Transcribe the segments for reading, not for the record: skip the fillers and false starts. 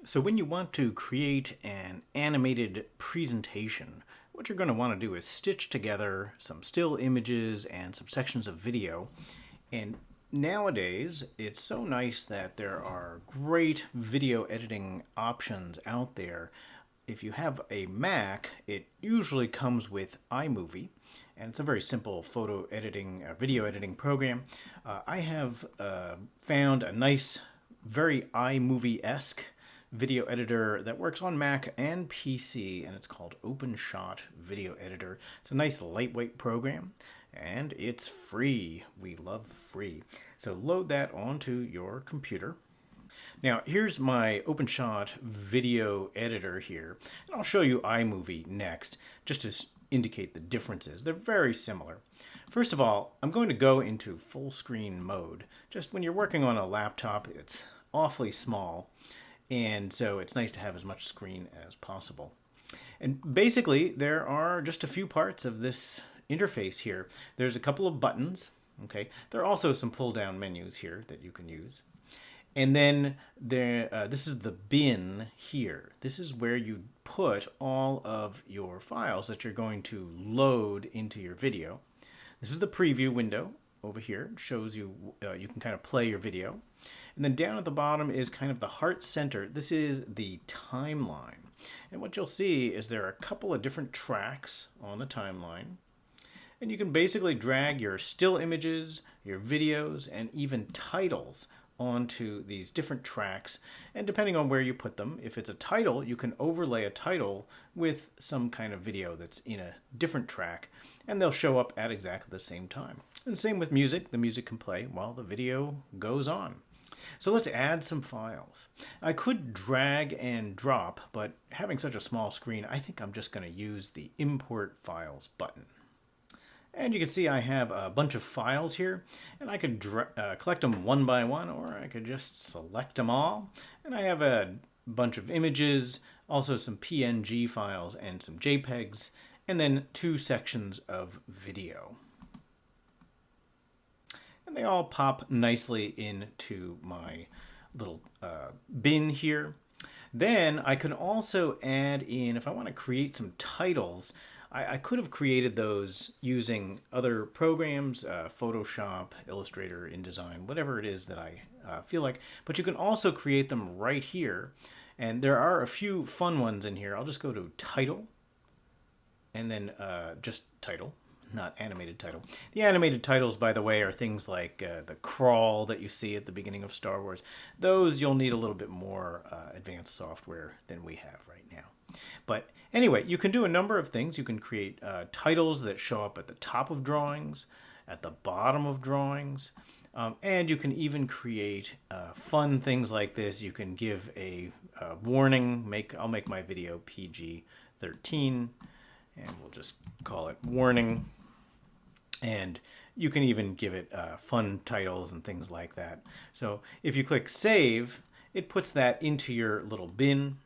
So when you want to create an animated presentation, what you're going to want to do is stitch together some still images and some sections of video. And nowadays, it's so nice that there are great video editing options out there. If you have a Mac, it usually comes with iMovie, and it's a very simple photo editing, video editing program. I have found a nice, very iMovie-esque video editor that works on Mac and PC, and it's called OpenShot Video Editor. It's a nice lightweight program, and it's free. We love free. So load that onto your computer. Now here's my OpenShot video editor here, and I'll show you iMovie next, just to indicate the differences. They're very similar. First of all, I'm going to go into full screen mode. Just when you're working on a laptop, it's awfully small, and so it's nice to have as much screen as possible. And basically, there are just a few parts of this interface here. There's a couple of buttons, okay? There are also some pull-down menus here that you can use. And then this is the bin here. This is where you put all of your files that you're going to load into your video. This is the preview window over here. It shows you, you can kind of play your video. And then down at the bottom is kind of the heart center. This is the timeline. And what you'll see is there are a couple of different tracks on the timeline. And you can basically drag your still images, your videos, and even titles onto these different tracks. And depending on where you put them, if it's a title, you can overlay a title with some kind of video that's in a different track, and they'll show up at exactly the same time. And same with music. The music can play while the video goes on. So let's add some files. I could drag and drop, but having such a small screen, I think I'm just going to use the Import Files button. And you can see I have a bunch of files here, and I could collect them one by one, or I could just select them all. And I have a bunch of images, also some PNG files and some JPEGs, and then 2 sections of video. And they all pop nicely into my little bin here. Then I can also add in, if I want to create some titles, I could have created those using other programs, Photoshop, Illustrator, InDesign, whatever it is that I feel like. But you can also create them right here. And there are a few fun ones in here. I'll just go to Title, and then just Title, not animated title. The animated titles, by the way, are things like the crawl that you see at the beginning of Star Wars. Those you'll need a little bit more advanced software than we have right now. But anyway, you can do a number of things. You can create titles that show up at the top of drawings, at the bottom of drawings, and you can even create fun things like this. You can give a warning. I'll make my video PG-13, and we'll just call it warning. And you can even give it fun titles and things like that. So if you click Save, it puts that into your little bin.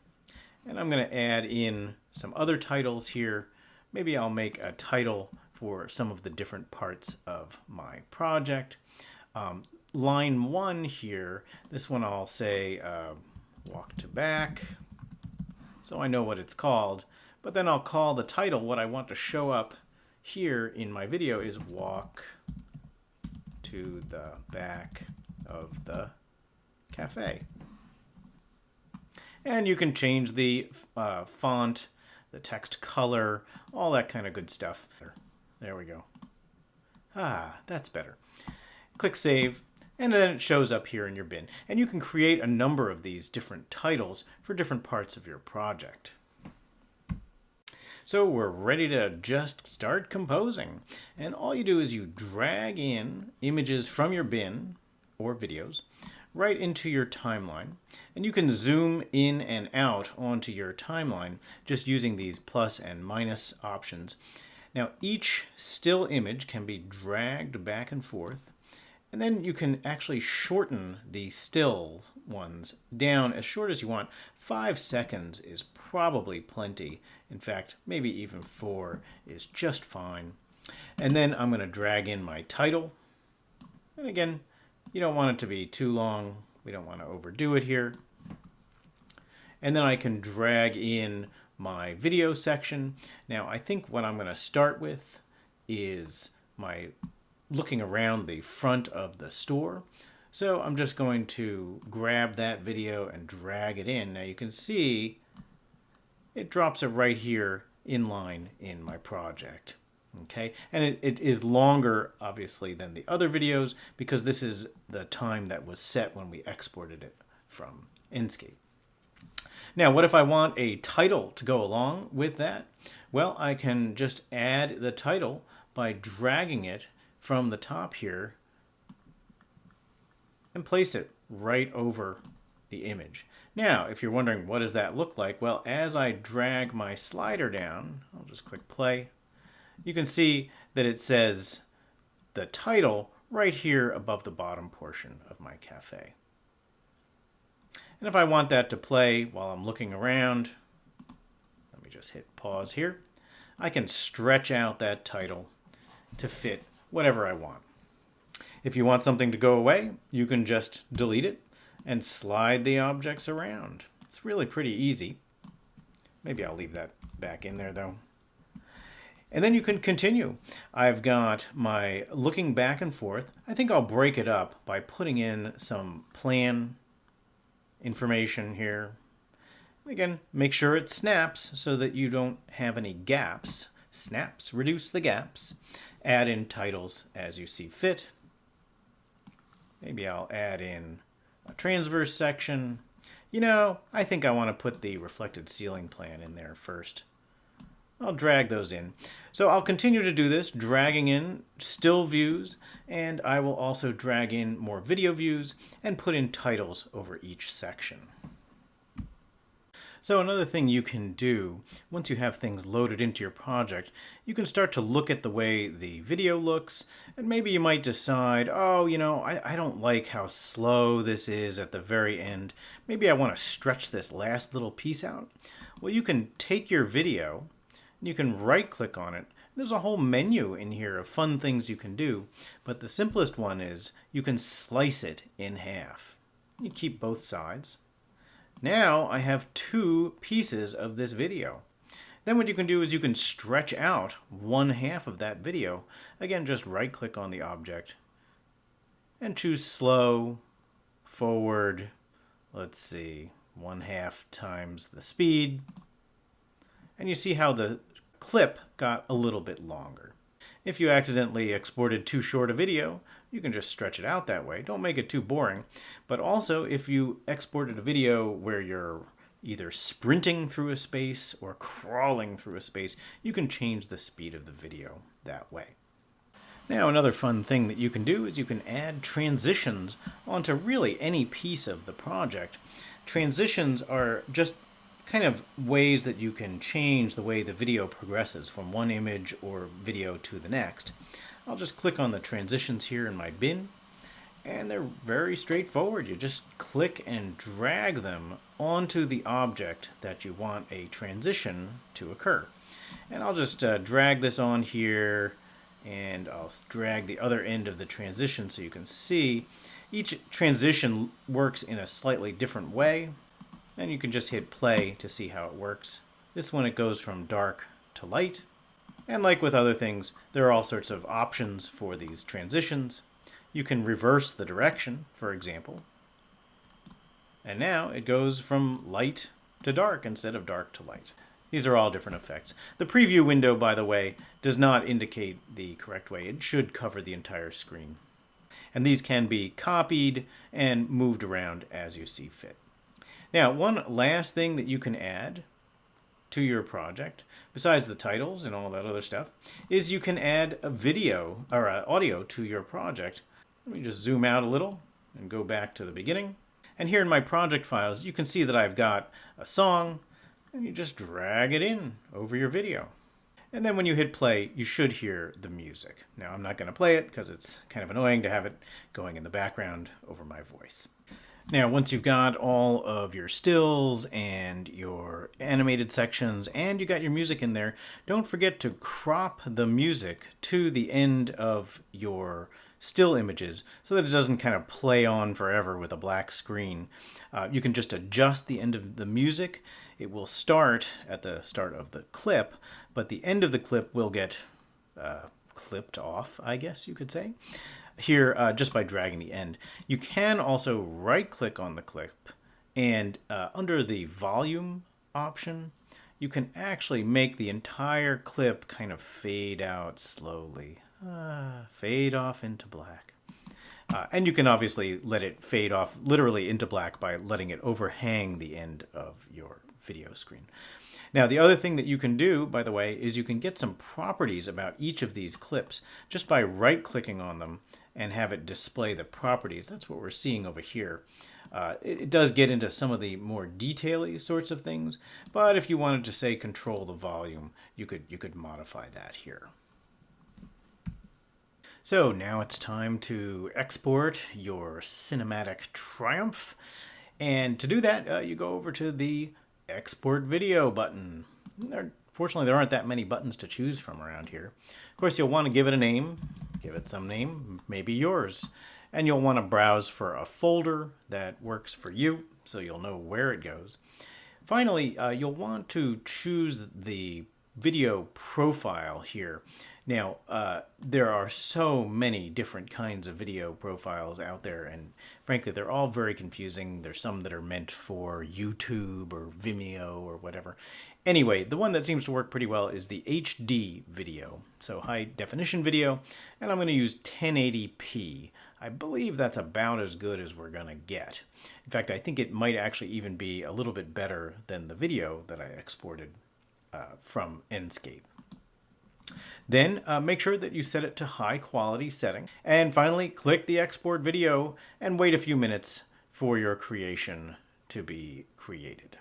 And I'm going to add in some other titles here. Maybe I'll make a title for some of the different parts of my project. Line 1 here, this one I'll say walk to back, so I know what it's called. But then I'll call the title, what I want to show up here in my video is walk to the back of the cafe. And you can change the font, the text color, all that kind of good stuff. There we go. Ah, that's better. Click Save, and then it shows up here in your bin. And you can create a number of these different titles for different parts of your project. So we're ready to just start composing. And all you do is you drag in images from your bin or videos right into your timeline. And you can zoom in and out onto your timeline just using these plus and minus options. Now each still image can be dragged back and forth. And then you can actually shorten the still ones down as short as you want. 5 seconds is probably plenty. In fact, maybe even 4 is just fine. And then I'm going to drag in my title. And again, you don't want it to be too long. We don't want to overdo it here. And then I can drag in my video section. Now I think what I'm going to start with is my looking around the front of the store. So I'm just going to grab that video and drag it in. Now you can see it drops it right here in line in my project. Okay, and it is longer obviously than the other videos because this is the time that was set when we exported it from Inkscape. Now, what if I want a title to go along with that? Well, I can just add the title by dragging it from the top here and place it right over the image. Now, if you're wondering what does that look like, well, as I drag my slider down, I'll just click play, you can see that it says the title right here above the bottom portion of my cafe. And if I want that to play while I'm looking around, let me just hit pause here, I can stretch out that title to fit whatever I want. If you want something to go away, you can just delete it and slide the objects around. It's really pretty easy. Maybe I'll leave that back in there though. And then you can continue. I've got my looking back and forth. I think I'll break it up by putting in some plan information here. Again, make sure it snaps so that you don't have any gaps. Snaps, reduce the gaps. Add in titles as you see fit. Maybe I'll add in a transverse section. You know, I think I want to put the reflected ceiling plan in there first. I'll drag those in. So I'll continue to do this, dragging in still views, and I will also drag in more video views and put in titles over each section. So another thing you can do, once you have things loaded into your project, you can start to look at the way the video looks, and maybe you might decide, oh, you know, I don't like how slow this is at the very end. Maybe I want to stretch this last little piece out. Well, you can take your video, you can right-click on it. There's a whole menu in here of fun things you can do, but the simplest one is you can slice it in half. You keep both sides. Now I have two pieces of this video. Then what you can do is you can stretch out one half of that video. Again, just right-click on the object and choose slow, forward, let's see, 1/2 times the speed. And you see how the clip got a little bit longer. If you accidentally exported too short a video, you can just stretch it out that way. Don't make it too boring. But also, if you exported a video where you're either sprinting through a space or crawling through a space, you can change the speed of the video that way. Now, another fun thing that you can do is you can add transitions onto really any piece of the project. Transitions are just kind of ways that you can change the way the video progresses from one image or video to the next. I'll just click on the transitions here in my bin, and they're very straightforward. You just click and drag them onto the object that you want a transition to occur. And I'll just drag this on here, and I'll drag the other end of the transition so you can see each transition works in a slightly different way. And you can just hit play to see how it works. This one, it goes from dark to light. And like with other things, there are all sorts of options for these transitions. You can reverse the direction, for example. And now it goes from light to dark instead of dark to light. These are all different effects. The preview window, by the way, does not indicate the correct way. It should cover the entire screen. And these can be copied and moved around as you see fit. Now, one last thing that you can add to your project, besides the titles and all that other stuff, is you can add a video or audio to your project. Let me just zoom out a little and go back to the beginning. And here in my project files, you can see that I've got a song, and you just drag it in over your video. And then when you hit play, you should hear the music. Now, I'm not going to play it because it's kind of annoying to have it going in the background over my voice. Now, once you've got all of your stills and your animated sections and you got your music in there, don't forget to crop the music to the end of your still images so that it doesn't kind of play on forever with a black screen. You can just adjust the end of the music. It will start at the start of the clip, but the end of the clip will get clipped off, I guess you could say, here just by dragging the end. You can also right-click on the clip, and under the volume option, you can actually make the entire clip kind of fade out slowly. Fade off into black. And you can obviously let it fade off literally into black by letting it overhang the end of your video screen. Now, the other thing that you can do, by the way, is you can get some properties about each of these clips just by right-clicking on them and have it display the properties. That's what we're seeing over here. It does get into some of the more detail-y sorts of things, but if you wanted to, say, control the volume, you could modify that here. So now it's time to export your cinematic triumph. And to do that, you go over to the Export Video button. Fortunately, there aren't that many buttons to choose from around here. Of course, you'll want to give it a name. Give it some name, maybe yours. And you'll want to browse for a folder that works for you, so you'll know where it goes. Finally, you'll want to choose the video profile here. Now, there are so many different kinds of video profiles out there, and frankly, they're all very confusing. There's some that are meant for YouTube or Vimeo or whatever. Anyway, the one that seems to work pretty well is the HD video, so high definition video, and I'm going to use 1080p. I believe that's about as good as we're going to get. In fact, I think it might actually even be a little bit better than the video that I exported from Enscape. Then make sure that you set it to high quality setting. And finally, click the export video and wait a few minutes for your creation to be created.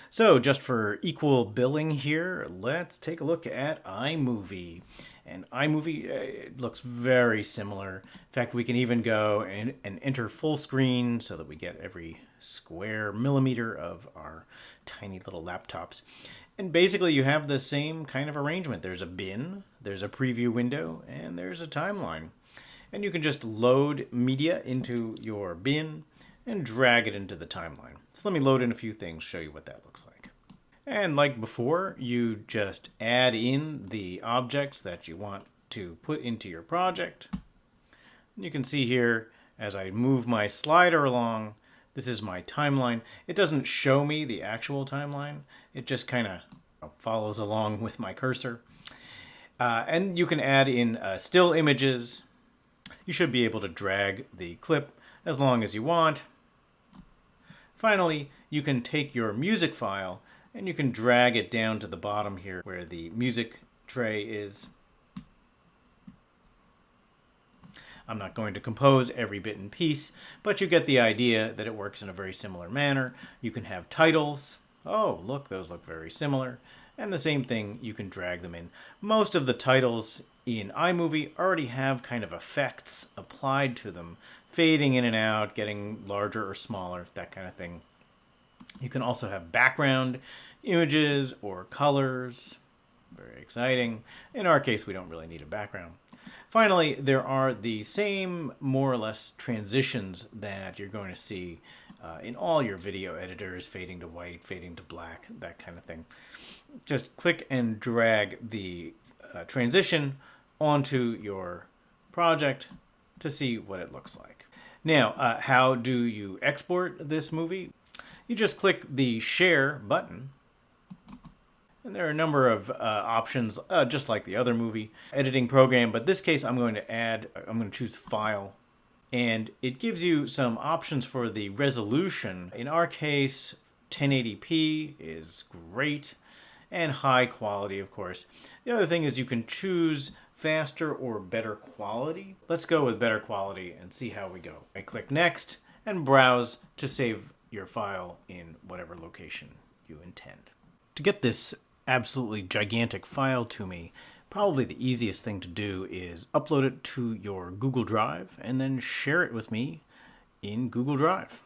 So just for equal billing here, let's take a look at iMovie. And iMovie, it looks very similar. In fact, we can even go and enter full screen so that we get every square millimeter of our tiny little laptops. And basically you have the same kind of arrangement. There's a bin, there's a preview window, and there's a timeline. And you can just load media into your bin and drag it into the timeline. So let me load in a few things, show you what that looks like. And like before, you just add in the objects that you want to put into your project. And you can see here, as I move my slider along, this is my timeline. It doesn't show me the actual timeline. It just kind of follows along with my cursor. And you can add in still images. You should be able to drag the clip as long as you want. Finally, you can take your music file and you can drag it down to the bottom here where the music tray is. I'm not going to compose every bit and piece, but you get the idea that it works in a very similar manner. You can have titles. Oh, look, those look very similar. And the same thing, you can drag them in. Most of the titles in iMovie already have kind of effects applied to them, fading in and out, getting larger or smaller, that kind of thing. You can also have background images or colors. Very exciting. In our case, we don't really need a background. Finally, there are the same, more or less, transitions that you're going to see in all your video editors, fading to white, fading to black, that kind of thing. Just click and drag the transition onto your project to see what it looks like. Now, how do you export this movie? You just click the Share button. And there are a number of options, just like the other movie editing program. But this case, I'm going to choose File. And it gives you some options for the resolution. In our case, 1080p is great. And high quality, of course. The other thing is you can choose faster or better quality. Let's go with better quality and see how we go. I click Next and browse to save your file in whatever location you intend. To get this absolutely gigantic file to me, probably the easiest thing to do is upload it to your Google Drive and then share it with me in Google Drive.